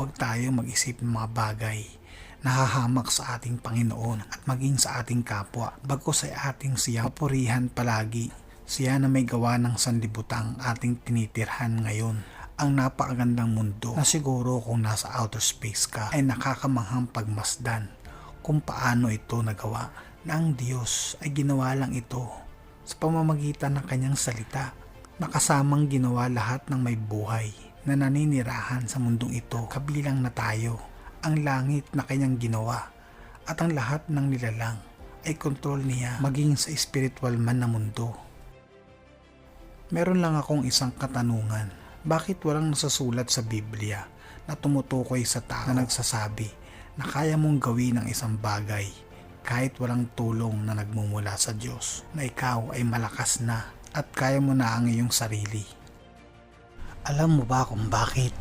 Huwag tayo mag-isip ng mga bagay na hahamak sa ating Panginoon at maging sa ating kapwa. Bagkus ay ating siyang papurihan palagi. Siya na may gawa ng sanlibutang ating tinitirhan ngayon. Ang napakagandang mundo na siguro kung nasa outer space ka ay nakakamanghang pagmasdan kung paano ito nagawa, na ang Diyos ay ginawa lang ito sa pamamagitan ng kanyang salita, na kasamang ginawa lahat ng may buhay na naninirahan sa mundong ito, kabilang na tayo. Ang langit na kanyang ginawa at ang lahat ng nilalang ay kontrol niya, maging sa spiritual man na mundo. Meron lang akong isang katanungan. Bakit walang nasasulat sa Biblia na tumutukoy sa tao na nagsasabi na kaya mong gawin ang isang bagay kahit walang tulong na nagmumula sa Diyos, na ikaw ay malakas na at kaya mo na ang iyong sarili? Alam mo ba kung bakit?